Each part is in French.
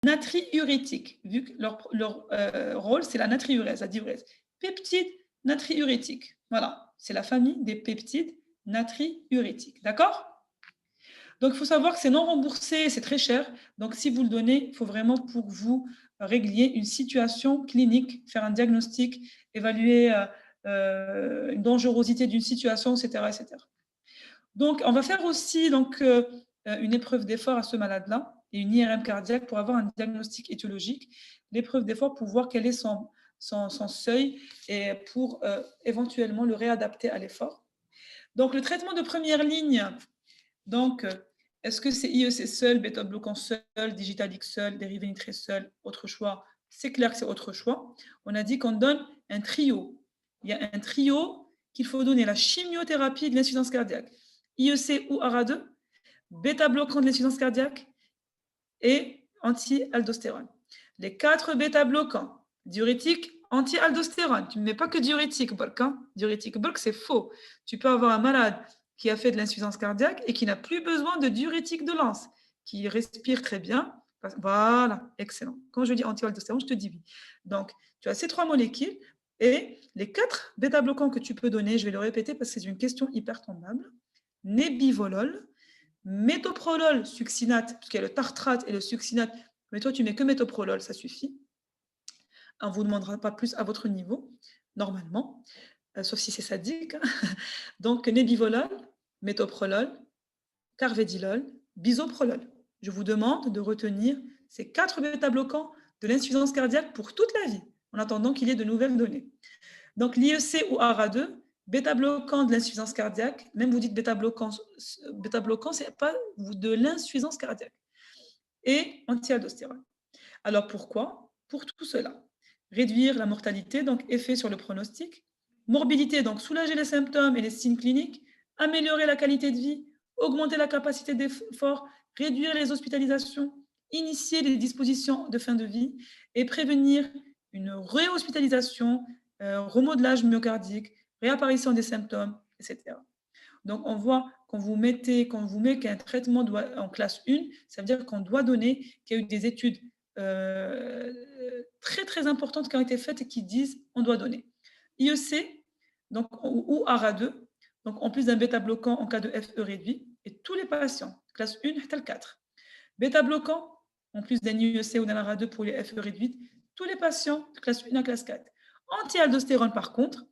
natriurétiques, vu que leur rôle, c'est la natriurèse, la diurèse. Peptides natriurétiques. Voilà, c'est la famille des peptides natriurétiques. D'accord? Donc, il faut savoir que c'est non remboursé, c'est très cher. Donc, si vous le donnez, il faut vraiment pour que vous régliez une situation clinique, faire un diagnostic, évaluer une dangerosité d'une situation, etc., etc. Donc, on va faire aussi une épreuve d'effort à ce malade-là et une IRM cardiaque pour avoir un diagnostic étiologique. L'épreuve d'effort pour voir quel est son seuil et pour éventuellement le réadapter à l'effort. Donc, le traitement de première ligne, donc, est-ce que c'est IEC seul, bêta-bloquant seul, Digitalix seul, dérivé nitré seul, autre choix? C'est clair que c'est autre choix. On a dit qu'on donne un trio. Il y a un trio qu'il faut donner la chimiothérapie de l'insuffisance cardiaque. IEC ou ARA2, bêta-bloquant de l'insuffisance cardiaque et anti-aldostérone. Les 4 bêta-bloquants, diurétiques, anti-aldostérone. Tu ne mets pas que diurétique, hein. Diurétique, c'est faux. Tu peux avoir un malade qui a fait de l'insuffisance cardiaque et qui n'a plus besoin de diurétique de lance, qui respire très bien. Voilà, excellent. Quand je dis anti-aldostérone, je te dis oui. Donc, tu as ces 3 molécules et les 4 bêta-bloquants que tu peux donner, je vais le répéter parce que c'est une question hyper tombable. Nebivolol, métoprolol, succinate, parce qu'il y a le tartrate et le succinate, mais toi tu mets que métoprolol, ça suffit. On ne vous demandera pas plus à votre niveau, normalement, sauf si c'est sadique. Donc nebivolol, métoprolol, carvedilol, bisoprolol. Je vous demande de retenir ces 4 bêta-bloquants de l'insuffisance cardiaque pour toute la vie, en attendant qu'il y ait de nouvelles données. Donc l'IEC ou ARA2, bêta-bloquant de l'insuffisance cardiaque, même vous dites bêta-bloquant, c'est pas de l'insuffisance cardiaque, et anti-aldostérone. Alors pourquoi? Pour tout cela. Réduire la mortalité, donc effet sur le pronostic. Morbidité, donc soulager les symptômes et les signes cliniques. Améliorer la qualité de vie. Augmenter la capacité d'effort. Réduire les hospitalisations. Initier les dispositions de fin de vie. Et prévenir une réhospitalisation, remodelage myocardique, réapparition des symptômes, etc. Donc, on voit quand vous met qu'un traitement en classe 1, ça veut dire qu'on doit donner, qu'il y a eu des études très, très importantes qui ont été faites et qui disent on doit donner. IEC, donc, ou ARA2, donc en plus d'un bêta-bloquant en cas de FE réduit, et tous les patients, classe 1 tel 4. Bêta-bloquant, en plus d'un IEC ou d'un ARA2 pour les FE réduites, tous les patients, classe 1 à classe 4. Anti-aldostérone, par contre,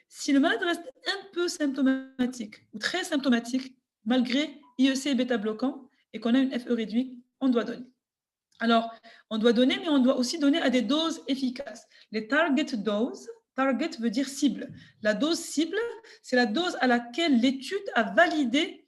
si le malade reste un peu symptomatique ou très symptomatique, malgré IEC et bêta-bloquant, et qu'on a une FE réduite, on doit donner. Alors, on doit donner, mais on doit aussi donner à des doses efficaces. Les target doses, target veut dire cible. La dose cible, c'est la dose à laquelle l'étude a validé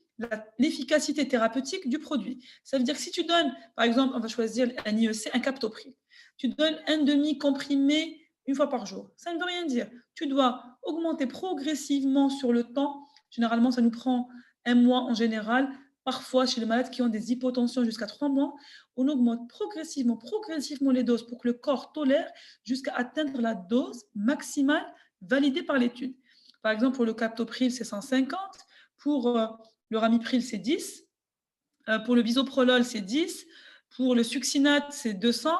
l'efficacité thérapeutique du produit. Ça veut dire que si tu donnes, par exemple, on va choisir un IEC, un captopril, tu donnes un demi-comprimé une fois par jour. Ça ne veut rien dire. Tu dois augmenter progressivement sur le temps. Généralement, ça nous prend un mois en général. Parfois, chez les malades qui ont des hypotensions jusqu'à 3 mois, on augmente progressivement les doses pour que le corps tolère jusqu'à atteindre la dose maximale validée par l'étude. Par exemple, pour le captopril, c'est 150. Pour le ramipril, c'est 10. Pour le bisoprolol, c'est 10. Pour le succinate, c'est 200.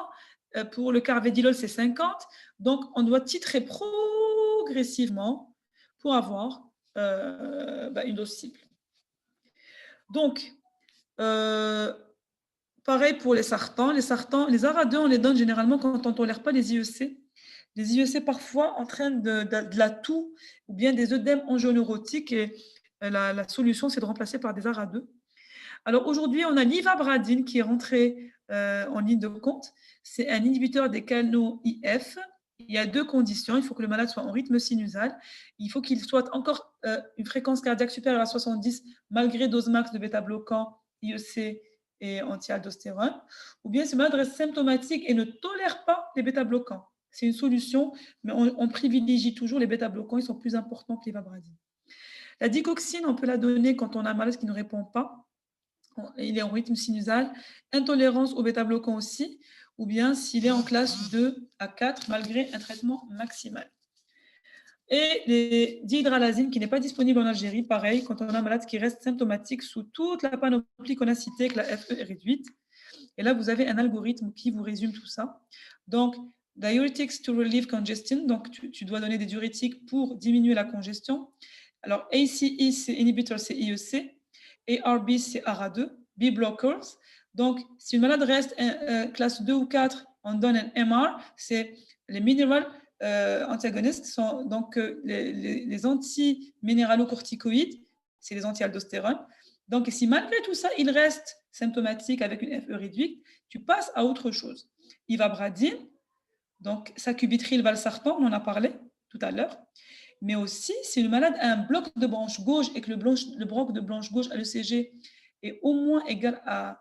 Pour le carvedilol, c'est 50. Donc, on doit titrer progressivement pour avoir une dose cible. Donc, pareil pour les sartans. Les ARA2, on les donne généralement quand on ne tolère pas les IEC. Les IEC, parfois, entraînent de la toux ou bien des œdèmes angioneurotiques et la solution, c'est de remplacer par des ARA2. Alors, aujourd'hui, on a l'ivabradine qui est rentré en ligne de compte. C'est un inhibiteur des canaux IF. Il y a 2 conditions. Il faut que le malade soit en rythme sinusal. Il faut qu'il soit encore une fréquence cardiaque supérieure à 70 malgré dose max de bêta-bloquant, IEC et anti-aldostérone. Ou bien ce malade reste symptomatique et ne tolère pas les bêta-bloquants. C'est une solution, mais on privilégie toujours les bêta-bloquants. Ils sont plus importants que l'ivabradine. La digoxine, on peut la donner quand on a un malade qui ne répond pas. Il est en rythme sinusal. Intolérance au bêta-bloquant aussi, ou bien s'il est en classe 2 à 4 malgré un traitement maximal. Et les dihydralazine qui n'est pas disponible en Algérie, pareil, quand on a un malade qui reste symptomatique sous toute la panoplie qu'on a citée, que la FE est réduite. Et là, vous avez un algorithme qui vous résume tout ça. Donc, diuretics to relieve congestion. Donc, tu dois donner des diurétiques pour diminuer la congestion. Alors, ACE, c'est inhibitor, c'est IEC. ARB, c'est ARA2. B-blockers. Donc, si une malade reste classe 2 ou 4, on donne un MR. C'est les mineral antagonistes, sont donc les anti-minéralocorticoïdes, c'est les anti-aldostérone. Donc, si malgré tout ça, il reste symptomatique avec une FE réduite, tu passes à autre chose. Ivabradine, donc sacubitril valsartan, on en a parlé tout à l'heure. Mais aussi, si le malade a un bloc de branche gauche et que le bloc de branche gauche à l'ECG est au moins égal à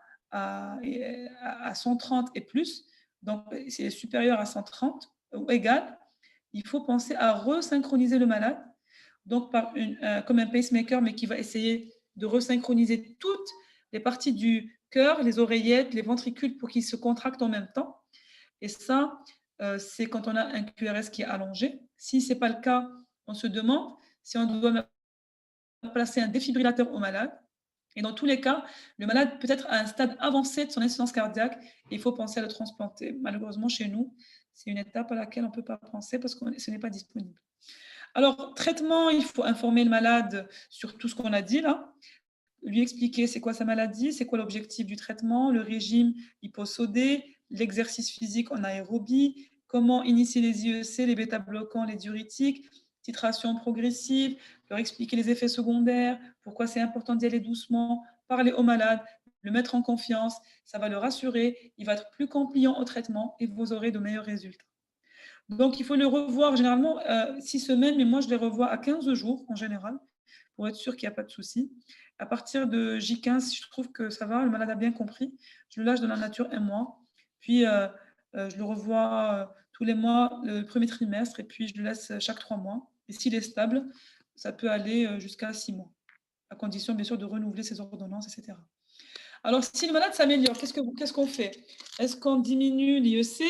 130 et plus, donc c'est supérieur à 130 ou égal, il faut penser à resynchroniser le malade, donc comme un pacemaker, mais qui va essayer de resynchroniser toutes les parties du cœur, les oreillettes, les ventricules pour qu'ils se contractent en même temps. Et ça, c'est quand on a un QRS qui est allongé. Si ce n'est pas le cas, on se demande si on doit placer un défibrillateur au malade. Et dans tous les cas, le malade peut être à un stade avancé de son insuffisance cardiaque et il faut penser à le transplanter. Malheureusement, chez nous, c'est une étape à laquelle on ne peut pas penser parce que ce n'est pas disponible. Alors, traitement, il faut informer le malade sur tout ce qu'on a dit là, lui expliquer c'est quoi sa maladie, c'est quoi l'objectif du traitement, le régime hyposodé, l'exercice physique en aérobie, comment initier les IEC, les bêta-bloquants, les diurétiques, titration progressive, leur expliquer les effets secondaires, pourquoi c'est important d'y aller doucement, parler au malade, le mettre en confiance, ça va le rassurer, il va être plus compliant au traitement et vous aurez de meilleurs résultats. Donc, il faut le revoir généralement 6 semaines, mais moi, je les revois à 15 jours en général, pour être sûr qu'il n'y a pas de souci. À partir de J15, si je trouve que ça va, le malade a bien compris, je le lâche dans la nature un mois, puis je le revois tous les mois, le premier trimestre, et puis je le laisse chaque 3 mois. Et s'il est stable, ça peut aller jusqu'à 6 mois, à condition bien sûr de renouveler ses ordonnances, etc. Alors, si le malade s'améliore, qu'est-ce qu'on fait? Est-ce qu'on diminue l'IEC?